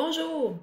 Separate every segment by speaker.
Speaker 1: Bonjour!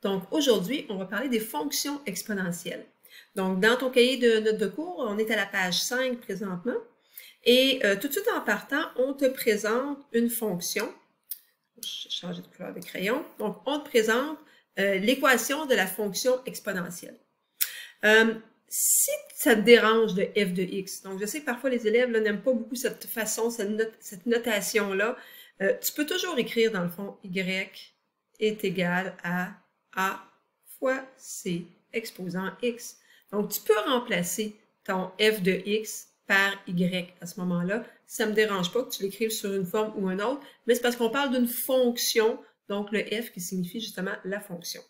Speaker 1: Donc aujourd'hui, on va parler des fonctions exponentielles. Donc dans ton cahier de notes de cours, on est à la page 5 présentement. Et tout de suite en partant, on te présente une fonction. Je vais changer de couleur de crayon. Donc on te présente l'équation de la fonction exponentielle. Si ça te dérange de f de x, donc je sais que parfois les élèves n'aiment pas beaucoup cette façon, cette notation-là, tu peux toujours écrire dans le fond y est égal à a fois c exposant x. Donc tu peux remplacer ton f de x par y à ce moment-là. Ça ne me dérange pas que tu l'écrives sur une forme ou une autre, mais c'est parce qu'on parle d'une fonction, donc le f qui signifie justement la fonction.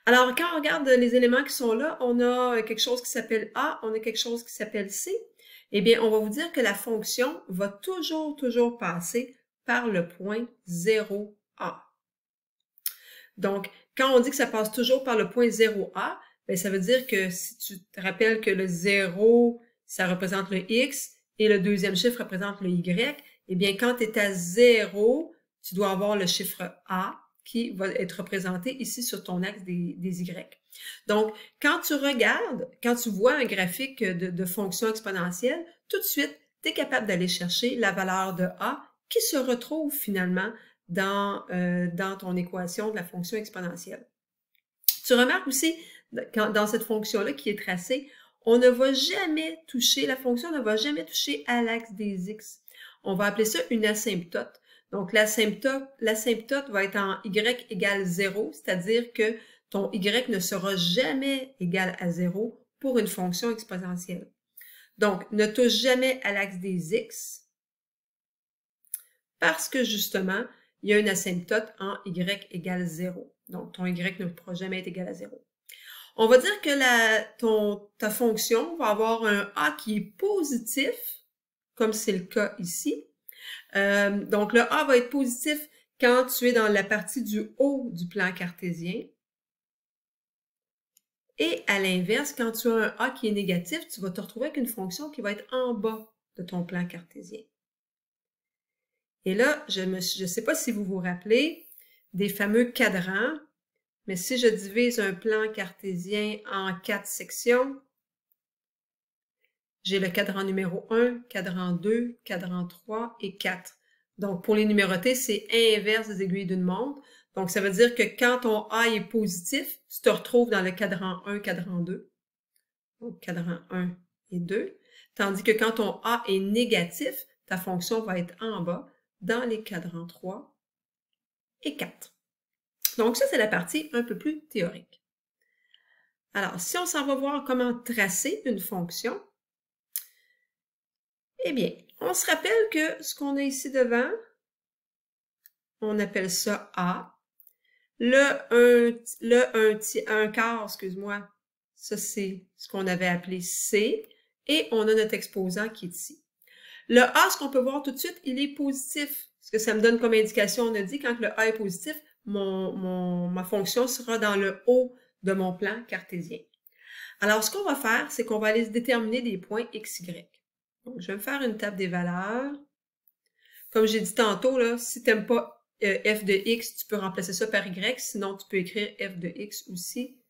Speaker 1: Alors, quand on regarde les éléments qui sont là, on a quelque chose qui s'appelle A, on a quelque chose qui s'appelle C. Eh bien, on va vous dire que la fonction va toujours passer par le point 0A. Donc, quand on dit que ça passe toujours par le point 0A, bien, ça veut dire que si tu te rappelles que le 0, ça représente le X et le deuxième chiffre représente le Y, eh bien, quand tu es à 0, tu dois avoir le chiffre A qui va être représenté ici sur ton axe des Y. Donc, quand tu regardes, quand tu vois un graphique de fonction exponentielle, tout de suite, tu es capable d'aller chercher la valeur de A qui se retrouve finalement dans ton équation de la fonction exponentielle. Tu remarques aussi, dans cette fonction-là qui est tracée, on ne va jamais toucher, la fonction ne va jamais toucher à l'axe des X. On va appeler ça une asymptote. Donc, l'asymptote va être en y égale 0, c'est-à-dire que ton y ne sera jamais égal à 0 pour une fonction exponentielle. Donc, ne touche jamais à l'axe des x parce que justement, il y a une asymptote en y égale 0. Donc, ton y ne pourra jamais être égal à 0. On va dire que ta fonction va avoir un a qui est positif, comme c'est le cas ici. Donc, le a va être positif quand tu es dans la partie du haut du plan cartésien. Et à l'inverse, quand tu as un a qui est négatif, tu vas te retrouver avec une fonction qui va être en bas de ton plan cartésien. Et là, je ne sais pas si vous vous rappelez des fameux cadrans, mais si je divise un plan cartésien en 4 sections, j'ai le cadran numéro 1, cadran 2, cadran 3 et 4. Donc, pour les numéroter, c'est inverse des aiguilles d'une montre. Donc, ça veut dire que quand ton A est positif, tu te retrouves dans le cadran 1, cadran 2. Donc, cadran 1 et 2. Tandis que quand ton A est négatif, ta fonction va être en bas dans les cadrans 3 et 4. Donc, ça, c'est la partie un peu plus théorique. Alors, si on s'en va voir comment tracer une fonction, eh bien, on se rappelle que ce qu'on a ici devant, on appelle ça A. Un quart, excuse-moi, ça c'est ce qu'on avait appelé C. Et on a notre exposant qui est ici. Le A, ce qu'on peut voir tout de suite, il est positif. Ce que ça me donne comme indication, on a dit, quand le A est positif, ma fonction sera dans le haut de mon plan cartésien. Alors, ce qu'on va faire, c'est qu'on va aller déterminer des points x, y. Donc, je vais me faire une table des valeurs. Comme j'ai dit tantôt, là, si tu n'aimes pas f de x, tu peux remplacer ça par y. Sinon, tu peux écrire f de x aussi.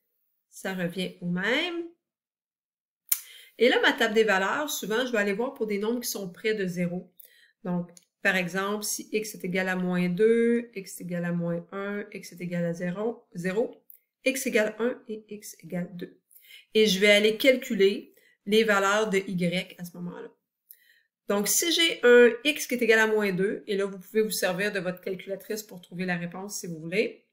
Speaker 1: Ça revient au même. Et là, ma table des valeurs, souvent, je vais aller voir pour des nombres qui sont près de 0. Donc, par exemple, si x est égal à moins 2, x est égal à moins 1, x est égal à 0, x égale 1 et x égale 2. Et je vais aller calculer les valeurs de y à ce moment-là. Donc, si j'ai un x qui est égal à moins 2, et là, vous pouvez vous servir de votre calculatrice pour trouver la réponse si vous voulez.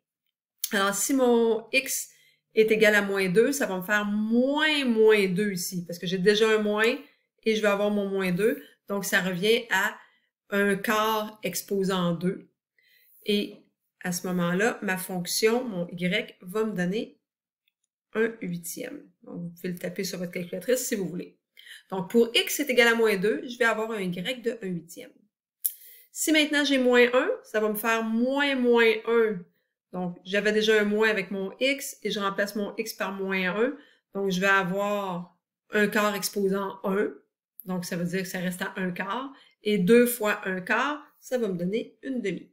Speaker 1: Alors, si mon x est égal à moins 2, ça va me faire moins 2 ici, parce que j'ai déjà un moins et je vais avoir mon moins 2. Donc, ça revient à un quart exposant 2. Et à ce moment-là, ma fonction, mon y, va me donner un huitième. Donc, vous pouvez le taper sur votre calculatrice si vous voulez. Donc, pour x est égal à moins 2, je vais avoir un y de 1 huitième. Si maintenant j'ai moins 1, ça va me faire moins 1. Donc, j'avais déjà un moins avec mon x et je remplace mon x par moins 1. Donc, je vais avoir un quart exposant 1. Donc, ça veut dire que ça reste à 1 quart. Et 2 fois 1 quart, ça va me donner une demi.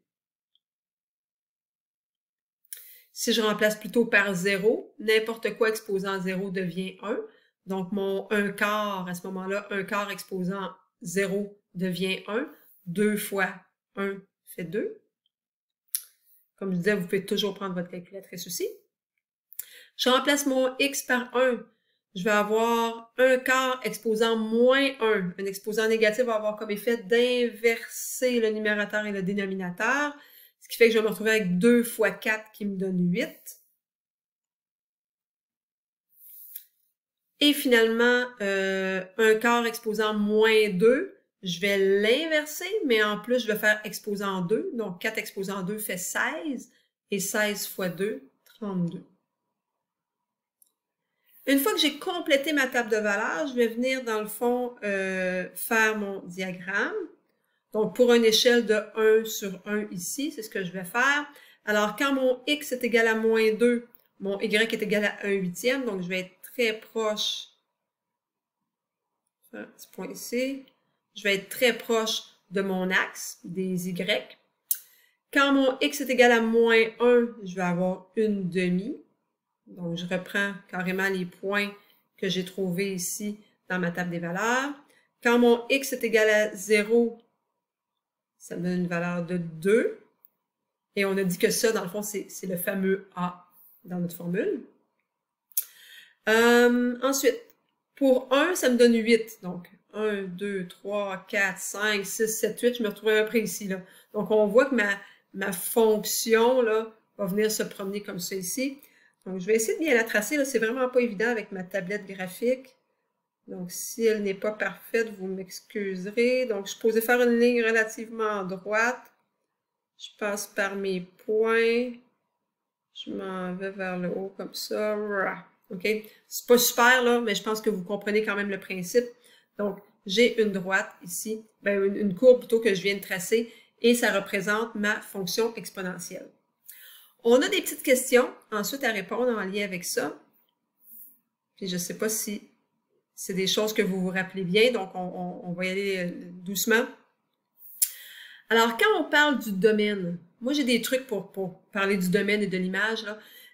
Speaker 1: Si je remplace plutôt par 0, n'importe quoi exposant 0 devient 1. Donc, mon 1 quart, à ce moment-là, 1 quart exposant 0 devient 1. 2 fois 1 fait 2. Comme je disais, vous pouvez toujours prendre votre calculatrice aussi. Je remplace mon x par 1. Je vais avoir 1 quart exposant moins 1. Un exposant négatif va avoir comme effet d'inverser le numérateur et le dénominateur, ce qui fait que je vais me retrouver avec 2 fois 4 qui me donne 8. Et finalement, 1 quart exposant moins 2, je vais l'inverser, mais en plus, je vais faire exposant 2. Donc, 4 exposant 2 fait 16, et 16 fois 2, 32. Une fois que j'ai complété ma table de valeurs, je vais venir, dans le fond, faire mon diagramme. Donc, pour une échelle de 1 sur 1 ici, c'est ce que je vais faire. Alors, quand mon x est égal à moins 2, mon y est égal à 1/8, donc je vais être très proche, un petit point ici, je vais être très proche de mon axe, des y. Quand mon x est égal à moins 1, je vais avoir une demi. Donc, je reprends carrément les points que j'ai trouvés ici dans ma table des valeurs. Quand mon x est égal à 0, ça me donne une valeur de 2. Et on a dit que ça, dans le fond, c'est le fameux A dans notre formule. Ensuite, pour 1, ça me donne 8. Donc, 1, 2, 3, 4, 5, 6, 7, 8. Je me retrouve à peu près ici, là. Donc, on voit que ma fonction, là, va venir se promener comme ça ici. Donc, je vais essayer de bien la tracer. Là, c'est vraiment pas évident avec ma tablette graphique. Donc, si elle n'est pas parfaite, vous m'excuserez. Donc, je suis supposée faire une ligne relativement droite. Je passe par mes points. Je m'en vais vers le haut comme ça. OK? C'est pas super, là, mais je pense que vous comprenez quand même le principe. Donc, j'ai une droite ici, une courbe plutôt que je viens de tracer, et ça représente ma fonction exponentielle. On a des petites questions ensuite à répondre en lien avec ça. Puis je ne sais pas si c'est des choses que vous vous rappelez bien, donc on va y aller doucement. Alors, quand on parle du domaine, moi j'ai des trucs pour parler du domaine et de l'image.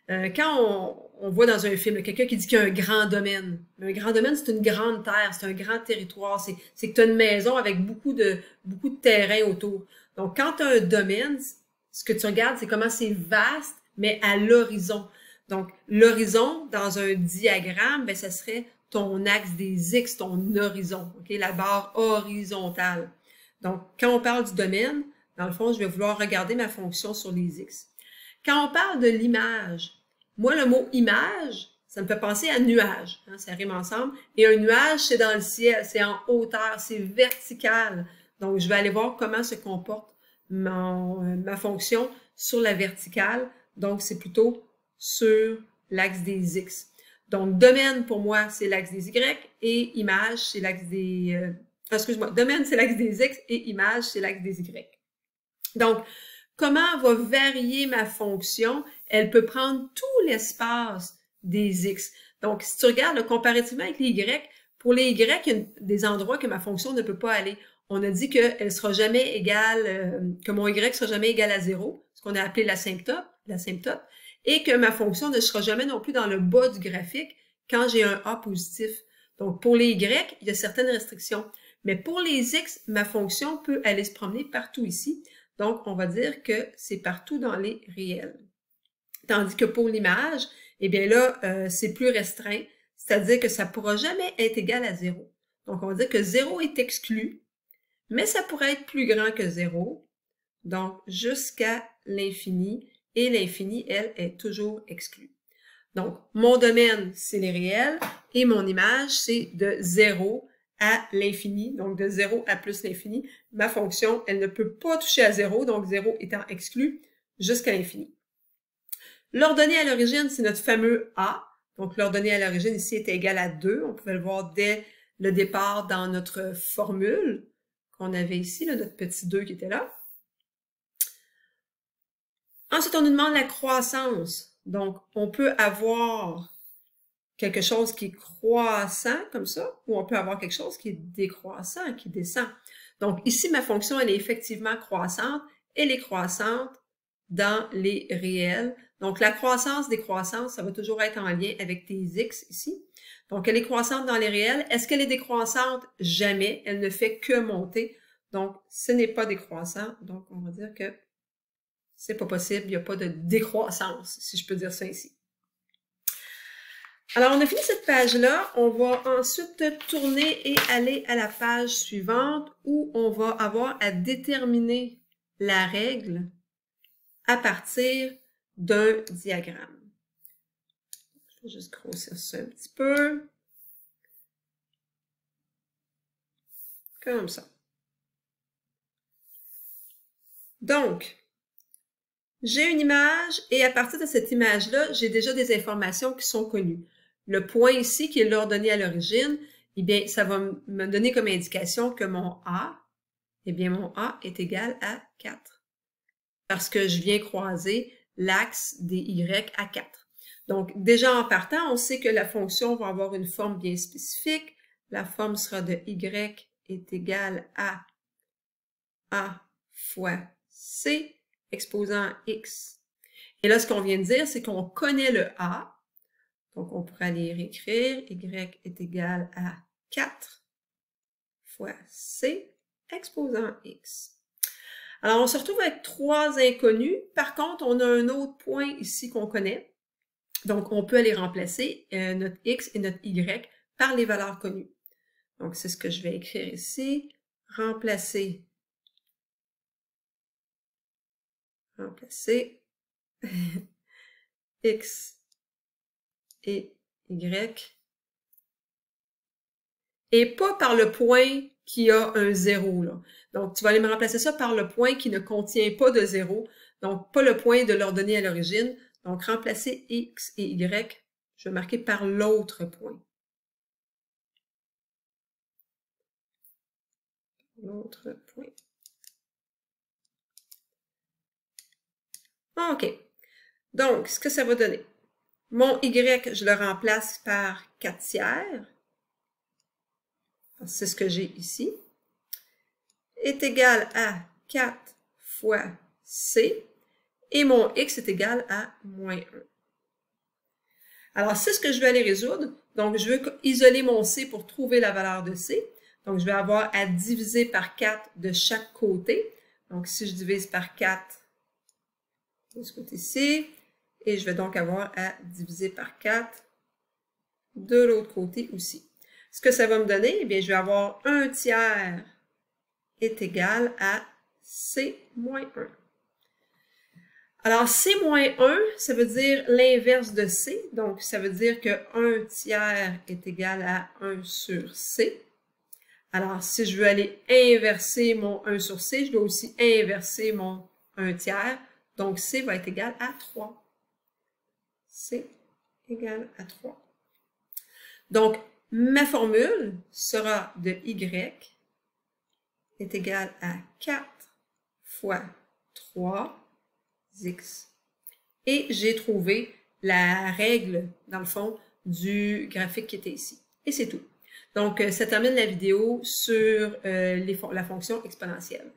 Speaker 1: Quand on voit dans un film quelqu'un qui dit qu'il y a un grand domaine, un grand domaine, c'est une grande terre, c'est un grand territoire, c'est que tu as une maison avec beaucoup de terrain autour. Donc, quand tu as un domaine, ce que tu regardes, c'est comment c'est vaste, mais à l'horizon. Donc, l'horizon, dans un diagramme, ben, ça serait ton axe des X, ton horizon, okay? La barre horizontale. Donc, quand on parle du domaine, dans le fond, je vais vouloir regarder ma fonction sur les X. Quand on parle de l'image, moi, le mot image, ça me fait penser à nuage, hein, ça rime ensemble. Et un nuage, c'est dans le ciel, c'est en hauteur, c'est vertical. Donc, je vais aller voir comment se comporte ma fonction sur la verticale. Donc, c'est plutôt sur l'axe des X. Donc, domaine, pour moi, c'est l'axe des Y et image, c'est l'axe des... excuse-moi, domaine, c'est l'axe des X et image, c'est l'axe des Y. Donc, comment va varier ma fonction? Elle peut prendre tout l'espace des X. Donc, si tu regardes comparativement avec les Y, pour les Y, il y a des endroits que ma fonction ne peut pas aller. On a dit qu'elle sera jamais égale, que mon Y sera jamais égal à 0, ce qu'on a appelé l'asymptote, et que ma fonction ne sera jamais non plus dans le bas du graphique quand j'ai un A positif. Donc, pour les Y, il y a certaines restrictions. Mais pour les X, ma fonction peut aller se promener partout ici. Donc, on va dire que c'est partout dans les réels. Tandis que pour l'image, eh bien là, c'est plus restreint, c'est-à-dire que ça ne pourra jamais être égal à 0. Donc, on va dire que 0 est exclu, mais ça pourrait être plus grand que 0, donc jusqu'à l'infini, et l'infini, elle, est toujours exclue. Donc, mon domaine, c'est les réels, et mon image, c'est de 0 à l'infini, donc de 0 à plus l'infini. Ma fonction, elle ne peut pas toucher à 0, donc 0 étant exclu, jusqu'à l'infini. L'ordonnée à l'origine, c'est notre fameux A. Donc, l'ordonnée à l'origine ici était égale à 2. On pouvait le voir dès le départ dans notre formule qu'on avait ici, là, notre petit 2 qui était là. Ensuite, on nous demande la croissance. Donc, on peut avoir quelque chose qui est croissant comme ça, ou on peut avoir quelque chose qui est décroissant, qui descend. Donc, ici, ma fonction, elle est effectivement croissante. Elle est croissante dans les réels. Donc, la croissance des croissances, ça va toujours être en lien avec tes x ici. Donc, elle est croissante dans les réels. Est-ce qu'elle est décroissante? Jamais. Elle ne fait que monter. Donc, ce n'est pas décroissant. Donc, on va dire que c'est pas possible. Il n'y a pas de décroissance, si je peux dire ça ici. Alors, on a fini cette page-là. On va ensuite tourner et aller à la page suivante où on va avoir à déterminer la règle à partir d'un diagramme. Je vais juste grossir ça un petit peu. Comme ça. Donc, j'ai une image et à partir de cette image-là, j'ai déjà des informations qui sont connues. Le point ici, qui est l'ordonnée à l'origine, eh bien, ça va me donner comme indication que mon A, eh bien, mon A est égal à 4. Parce que je viens croiser l'axe des Y à 4. Donc, déjà en partant, on sait que la fonction va avoir une forme bien spécifique. La forme sera de Y est égal à A fois C, exposant X. Et là, ce qu'on vient de dire, c'est qu'on connaît le A. Donc, on pourrait aller réécrire. Y est égal à 4 fois C, exposant X. Alors, on se retrouve avec 3 inconnus. Par contre, on a un autre point ici qu'on connaît. Donc, on peut aller remplacer notre X et notre Y par les valeurs connues. Donc, c'est ce que je vais écrire ici. Remplacer X et Y. Et pas par le point qui a un 0, là. Donc, tu vas aller me remplacer ça par le point qui ne contient pas de 0. Donc, pas le point de l'ordonnée à l'origine. Donc, remplacer X et Y, je vais marquer par l'autre point. L'autre point. OK. Donc, ce que ça va donner. Mon Y, je le remplace par 4 tiers. C'est ce que j'ai ici. Est égal à 4 fois C. Et mon X est égal à moins 1. Alors, c'est ce que je vais aller résoudre. Donc, je veux isoler mon C pour trouver la valeur de C. Donc, je vais avoir à diviser par 4 de chaque côté. Donc, si je divise par 4 de ce côté-ci, et je vais donc avoir à diviser par 4 de l'autre côté aussi. Ce que ça va me donner, eh bien, je vais avoir 1 tiers est égal à C moins 1. Alors, C moins 1, ça veut dire l'inverse de C. Donc, ça veut dire que 1 tiers est égal à 1 sur C. Alors, si je veux aller inverser mon 1 sur C, je dois aussi inverser mon 1 tiers. Donc, C va être égal à 3. C égale à 3. Donc, ma formule sera de Y est égal à 4 fois 3x. Et j'ai trouvé la règle, dans le fond, du graphique qui était ici. Et c'est tout. Donc, ça termine la vidéo sur la fonction exponentielle.